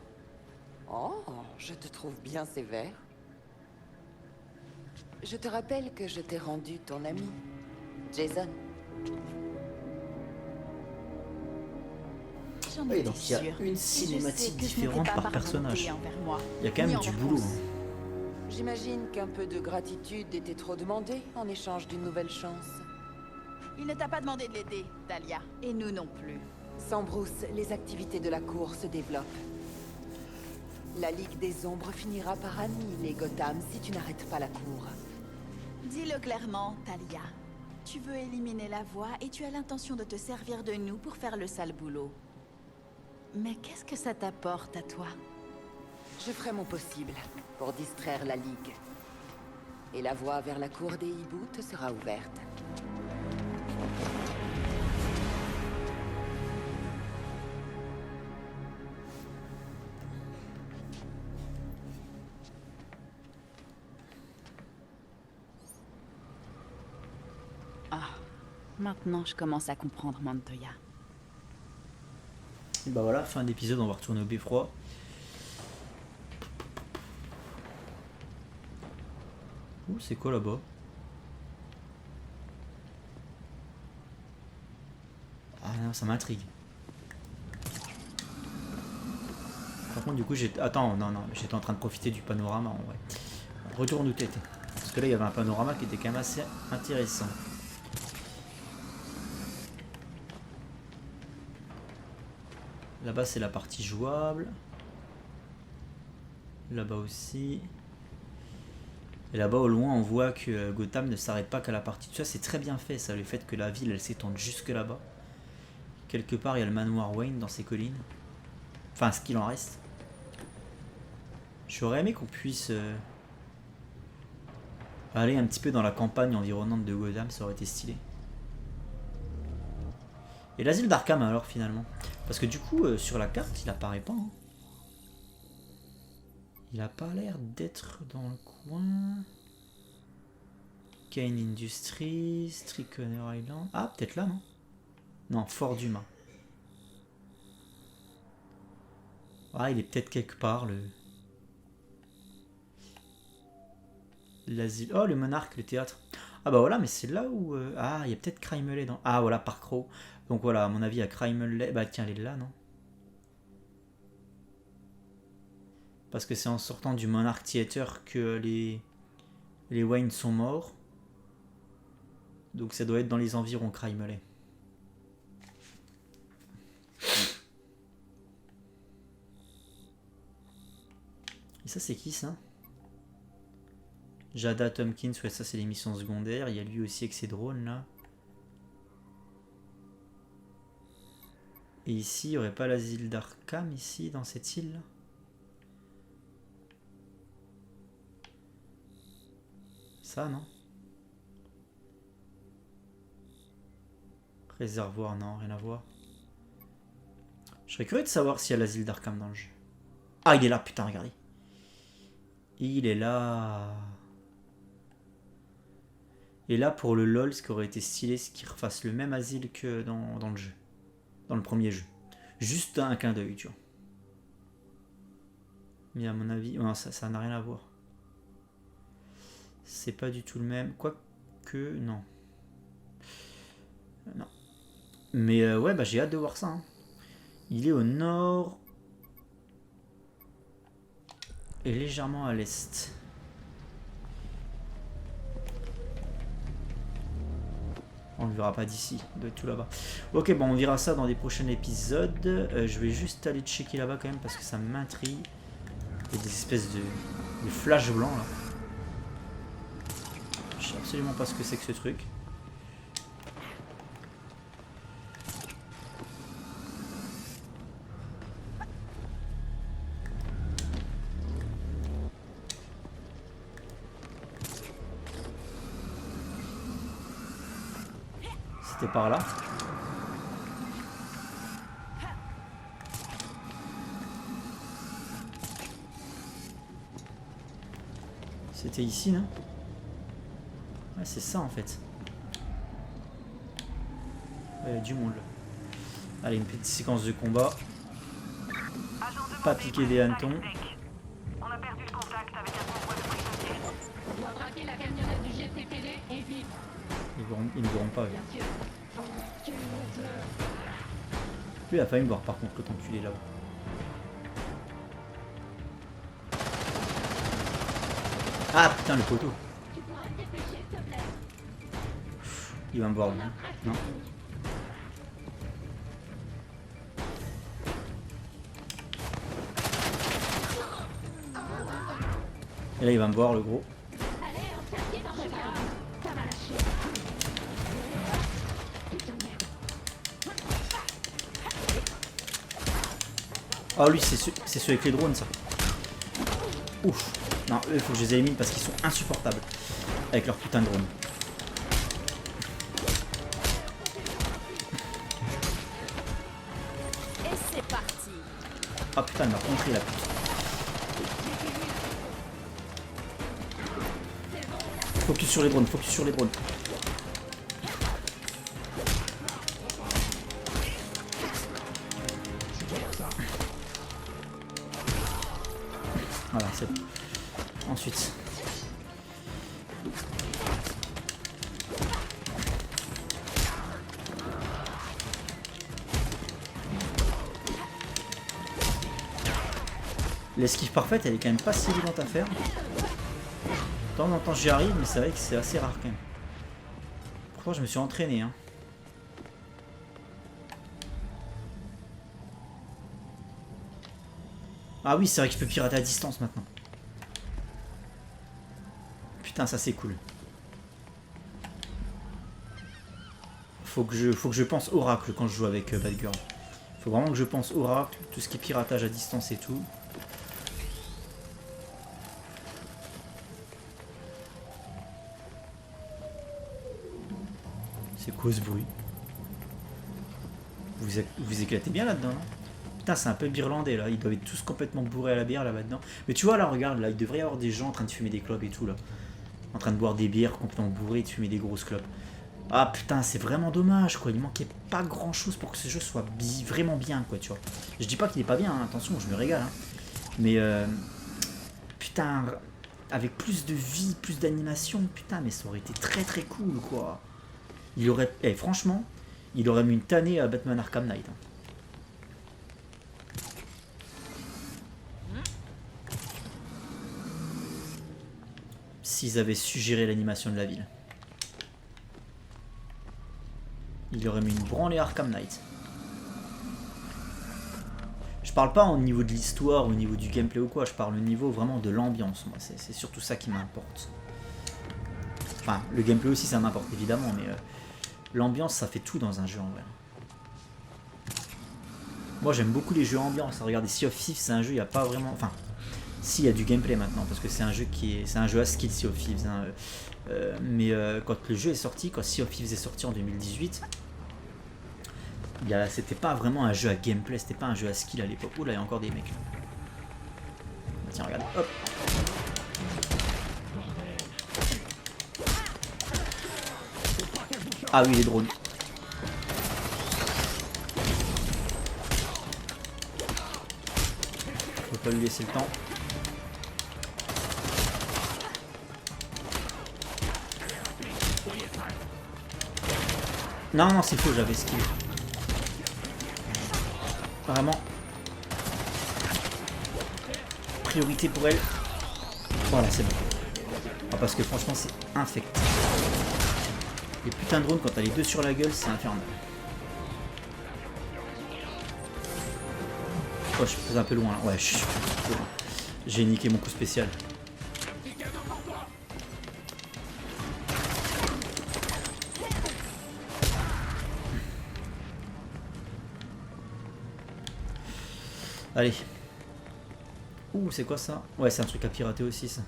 Oh, je te trouve bien sévère. Je te rappelle que je t'ai rendu ton ami, Jason. J'en Oui, étais donc il y a sûre. une Et je sais cinématique que ce n'était différente pas par personnage. volonté envers moi, Il y a quand ni même en du réponse. boulot. J'imagine qu'un peu de gratitude était trop demandé en échange d'une nouvelle chance. Il ne t'a pas demandé de l'aider, Talia. Et nous non plus. Sans Bruce, les activités de la Cour se développent. La Ligue des Ombres finira par annihiler Gotham si tu n'arrêtes pas la Cour. Dis-le clairement, Talia. Tu veux éliminer la voix et tu as l'intention de te servir de nous pour faire le sale boulot. Mais qu'est-ce que ça t'apporte à toi? Je ferai mon possible pour distraire la Ligue. Et la voie vers la Cour des hiboux te sera ouverte. Ah, maintenant je commence à comprendre Montoya. Et bah voilà, fin d'épisode, on va retourner au beffroi. Ouh, c'est quoi là-bas? Ah non, ça m'intrigue. Par contre, du coup, j'étais... Attends, non, j'étais en train de profiter du panorama, en vrai. Retourne où t'étais. Parce que là, il y avait un panorama qui était quand même assez intéressant. Là-bas, c'est la partie jouable. Là-bas aussi. Et là-bas, au loin, on voit que Gotham ne s'arrête pas qu'à la partie... Tout ça, c'est très bien fait, ça, le fait que la ville, elle s'étende jusque là-bas. Quelque part, il y a le manoir Wayne dans ces collines. Enfin, ce qu'il en reste. J'aurais aimé qu'on puisse aller un petit peu dans la campagne environnante de Gotham, ça aurait été stylé. Et l'asile d'Arkham alors finalement? Parce que du coup, sur la carte, il apparaît pas. Hein. Il a pas l'air d'être dans le coin. Kane Industries, Triconer Island. Ah, peut-être là, non? Non, Fort Dumas. Ah, il est peut-être quelque part, le... L'asile... Oh, le monarque, le théâtre. Ah bah voilà, mais c'est là où... Ah, il y a peut-être Crimeley dans... Ah, voilà, Park Row. Donc voilà, à mon avis, il y a Crimeley... Bah tiens, elle est là, non? Parce que c'est en sortant du Monarch Theater que les Wayne sont morts. Donc ça doit être dans les environs, Crimeley. Et ça, c'est qui, ça? Jada Tompkins, ouais, ça c'est les missions secondaires. Il y a lui aussi avec ses drones là. Et ici, il n'y aurait pas l'asile d'Arkham ici, dans cette île là? Ça, non? Réservoir, non, rien à voir. Je serais curieux de savoir s'il y a l'asile d'Arkham dans le jeu. Ah, il est là, putain, regardez. Il est là. Et là, pour le LOL, ce qui aurait été stylé, c'est qu'il refasse le même asile que dans le jeu. Dans le premier jeu. Juste un clin d'œil, tu vois. Mais à mon avis, non, ça n'a rien à voir. C'est pas du tout le même. Quoique, non. Non. Mais ouais, bah j'ai hâte de voir ça. Hein. Il est au nord. Et légèrement à l'est. On ne le verra pas d'ici, de tout là-bas. Ok, bon, on verra ça dans des prochains épisodes. Je vais juste aller checker là-bas quand même parce que ça m'intrigue. Il y a des espèces de flash blancs là. Je sais absolument pas ce que c'est que ce truc. C'était par là. C'était ici, non? Ouais, c'est ça en fait. Il y a du monde là. Allez, une petite séquence de combat. Pas piquer des hannetons. On a perdu le contact avec un convoi de prisonniers. On doit braquer la camionnette du GCPD et vite. Ils ne verront pas. Bien sûr. Lui, il a failli me voir par contre, l'autre enculé là-haut. Ah putain, le poteau. Il va me voir lui. Non. Et là, il va me voir le gros. Oh lui c'est ceux avec les drones ça. Ouf. Non eux il faut que je les élimine parce qu'ils sont insupportables. Avec leur putain de drone. Et c'est parti. Ah putain elle m'a contré la pute. Focus sur les drones, focus sur les drones. Voilà, c'est bon. Ensuite. L'esquive parfaite, elle est quand même pas si évidente à faire. De temps en temps j'y arrive, mais c'est vrai que c'est assez rare quand même. Pourtant je me suis entraîné. Hein. Ah oui, c'est vrai que je peux pirater à distance maintenant. Putain, ça c'est cool. Faut que je pense oracle quand je joue avec Bad Girl. Faut vraiment que je pense oracle, tout ce qui est piratage à distance et tout. C'est quoi ce bruit? Vous éclatez bien là-dedans, non? Putain, c'est un peu irlandais là, ils doivent être tous complètement bourrés à la bière là-dedans. Mais tu vois là, regarde, là, il devrait y avoir des gens en train de fumer des clopes et tout là. En train de boire des bières complètement bourrés et de fumer des grosses clopes. Ah putain, c'est vraiment dommage quoi, il manquait pas grand chose pour que ce jeu soit vraiment bien quoi, tu vois. Je dis pas qu'il est pas bien, hein. Attention, je me régale. Hein. Mais putain, avec plus de vie, plus d'animation, putain, mais ça aurait été très très cool quoi. Il aurait, franchement, il aurait mis une tannée à Batman Arkham Knight. Hein. S'ils avaient su gérer l'animation de la ville. Il aurait mis une branlée Arkham Knight. Je parle pas au niveau de l'histoire, au niveau du gameplay ou quoi, je parle au niveau vraiment de l'ambiance. Moi, c'est surtout ça qui m'importe. Enfin, le gameplay aussi ça m'importe évidemment, mais l'ambiance ça fait tout dans un jeu en vrai. Moi j'aime beaucoup les jeux ambiance. Regardez, Sea of Thieves c'est un jeu, il n'y a pas vraiment... Enfin, si, il y a du gameplay maintenant, parce que c'est un jeu qui est... C'est un jeu à skill Sea of Thieves. Hein. Mais quand le jeu est sorti, quand Sea of Thieves est sorti en 2018, c'était pas vraiment un jeu à gameplay, c'était pas un jeu à skill à l'époque. Ouh là, il y a encore des mecs. Tiens, regarde, hop. Ah oui, les drones. Faut pas lui laisser le temps. Non, non, c'est faux, j'avais esquivé. Vraiment. Priorité pour elle. Voilà, c'est bon. Ah, parce que franchement, c'est infect. Les putains de drones, quand t'as les deux sur la gueule, c'est infernal. Oh, je suis peut-être un peu loin là. Ouais, je suis un peu loin. J'ai niqué mon coup spécial. Allez. Ouh, c'est quoi ça? Ouais, c'est un truc à pirater aussi, ça.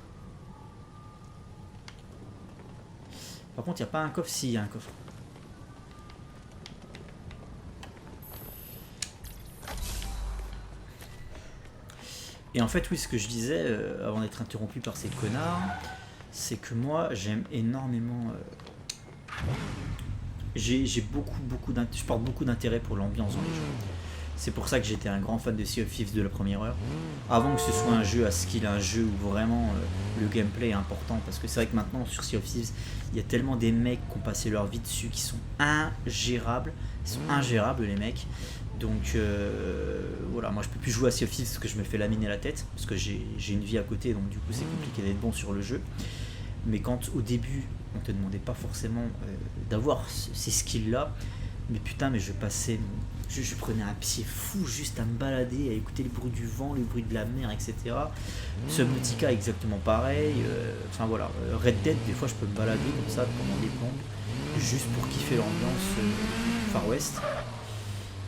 Par contre, il n'y a pas un coffre. Si, il y a un coffre. Et en fait, oui, ce que je disais, avant d'être interrompu par ces connards, c'est que moi, j'aime énormément... j'ai je porte beaucoup d'intérêt pour l'ambiance dans les jeux. C'est pour ça que j'étais un grand fan de Sea of Thieves de la première heure. Avant que ce soit un jeu à skill, un jeu où vraiment le gameplay est important. Parce que c'est vrai que maintenant, sur Sea of Thieves, il y a tellement des mecs qui ont passé leur vie dessus qui sont ingérables. Ils sont ingérables, les mecs. Donc voilà, moi je peux plus jouer à Sea of Thieves parce que je me fais laminer la tête. Parce que j'ai une vie à côté, donc du coup c'est compliqué d'être bon sur le jeu. Mais quand au début, on te demandait pas forcément d'avoir ces skills-là, mais putain, mais je passais... Je prenais un pied fou juste à me balader, à écouter le bruit du vent, le bruit de la mer, etc. Subnautica exactement pareil. Enfin voilà, Red Dead, des fois je peux me balader comme ça pendant des plombes, juste pour kiffer l'ambiance Far West,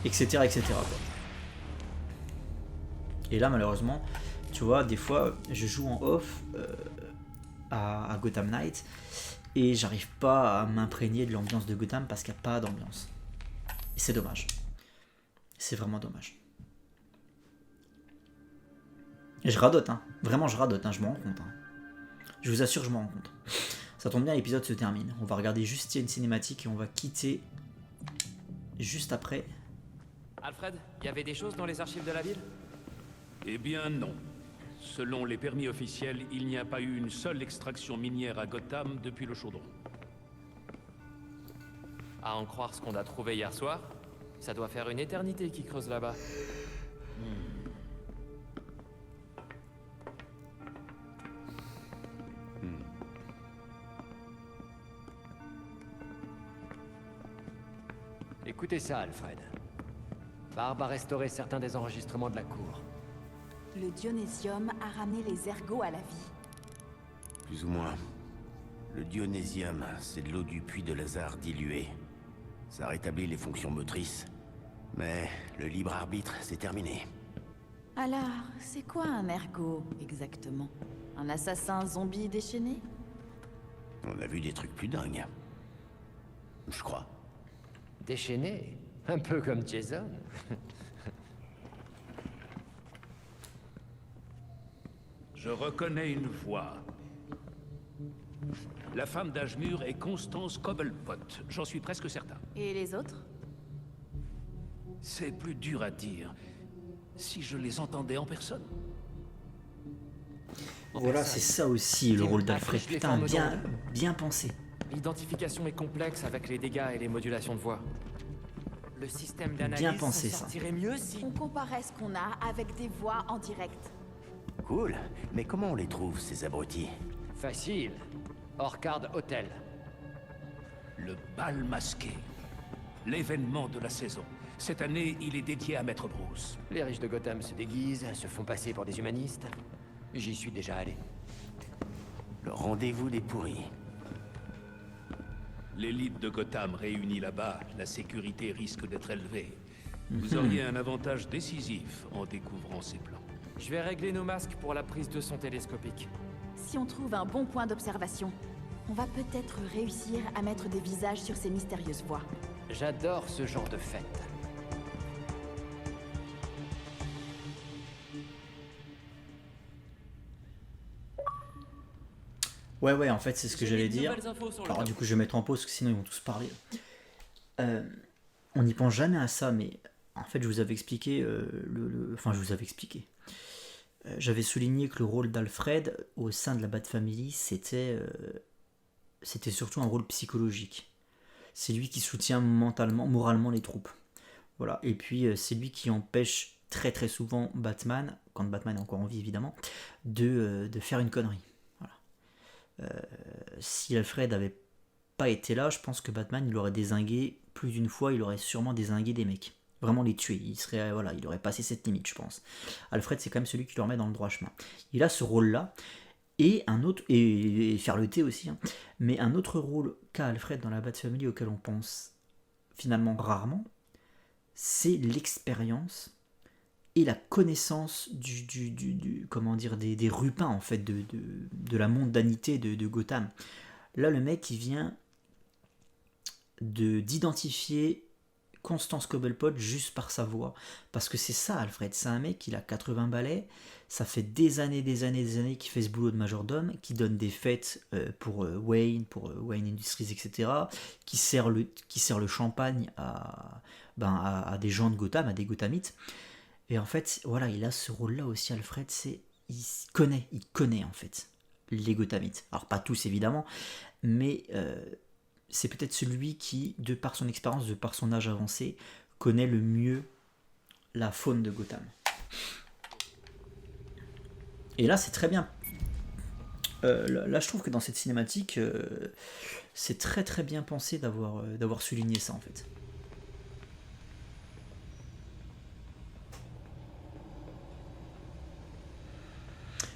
etc. etc. Et là malheureusement, tu vois, des fois je joue en off à Gotham Knight et j'arrive pas à m'imprégner de l'ambiance de Gotham parce qu'il n'y a pas d'ambiance. Et c'est dommage. C'est vraiment dommage. Et je radote, hein. Vraiment, je radote, hein. Je m'en rends compte. Hein. Je vous assure, je m'en rends compte. Ça tombe bien, l'épisode se termine. On va regarder juste une cinématique et on va quitter juste après. Alfred, il y avait des choses dans les archives de la ville? Eh bien non. Selon les permis officiels, il n'y a pas eu une seule extraction minière à Gotham depuis le chaudron. À en croire ce qu'on a trouvé hier soir, ça doit faire une éternité qu'ils creusent là-bas. Écoutez ça, Alfred. Barbe a restauré certains des enregistrements de la cour. Le dionysium a ramené les ergots à la vie. Plus ou moins. Le dionysium, c'est de l'eau du puits de Lazare diluée. Ça rétablit les fonctions motrices. Mais le libre arbitre, c'est terminé. Alors, c'est quoi un ergot, exactement? Un assassin zombie déchaîné? On a vu des trucs plus dingues. Je crois. Déchaîné? Un peu comme Jason. Je reconnais une voix. La femme d'Ashmur est Constance Cobblepot, j'en suis presque certain. Et les autres? C'est plus dur à dire. Si je les entendais en personne. Voilà, c'est ça aussi le rôle d'Alfred. Putain, bien pensé. L'identification est complexe avec les dégâts et les modulations de voix. Le système d'analyse Bien pensé, ça. sortirait mieux si... On comparait ce qu'on a avec des voix en direct. Cool. Mais comment on les trouve, ces abrutis? Facile. Orchard Hotel. Le bal masqué. L'événement de la saison. Cette année, il est dédié à Maître Bruce. Les riches de Gotham se déguisent, se font passer pour des humanistes. J'y suis déjà allé. Le rendez-vous des pourris. L'élite de Gotham réunie là-bas, la sécurité risque d'être élevée. Vous auriez un avantage décisif en découvrant ces plans. Je vais régler nos masques pour la prise de son télescopique. Si on trouve un bon point d'observation, on va peut-être réussir à mettre des visages sur ces mystérieuses voix. J'adore ce genre de fête. Ouais, en fait, c'est ce que j'allais dire. Alors, du coup, je vais mettre en pause, parce que sinon, ils vont tous parler. On n'y pense jamais à ça, mais en fait, je vous avais expliqué Enfin, je vous avais expliqué. J'avais souligné que le rôle d'Alfred au sein de la Bat Family, c'était surtout un rôle psychologique. C'est lui qui soutient moralement les troupes. Voilà. Et puis, c'est lui qui empêche très très souvent Batman, quand Batman est encore en vie évidemment, de faire une connerie. Si Alfred avait pas été là, je pense que Batman, il aurait dézingué plus d'une fois, il aurait sûrement dézingué des mecs. Vraiment les tuer, il aurait passé cette limite, je pense. Alfred, c'est quand même celui qui le remet dans le droit chemin. Il a ce rôle-là, et un autre, et faire le thé aussi, hein, mais un autre rôle qu'a Alfred dans la Bat-Family auquel on pense finalement rarement, c'est l'expérience et la connaissance comment dire, des rupins en fait, de la mondanité de Gotham. Là, le mec, il vient d'identifier Constance Cobblepot juste par sa voix. Parce que c'est ça, Alfred. C'est un mec, il a 80 balais. Ça fait des années qu'il fait ce boulot de majordome, qui donne des fêtes pour Wayne Industries, etc. Qui sert le champagne à des gens de Gotham, à des Gothamites. Et en fait, voilà, il a ce rôle-là aussi, Alfred. Il connaît en fait les Gothamites. Alors pas tous évidemment, mais c'est peut-être celui qui, de par son expérience, de par son âge avancé, connaît le mieux la faune de Gotham. Et là, c'est très bien. Là, je trouve que dans cette cinématique, c'est très très bien pensé d'avoir souligné ça en fait.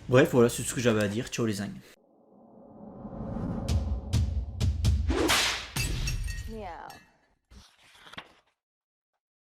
Bref, voilà, c'est tout ce que j'avais à dire. Ciao les zingues.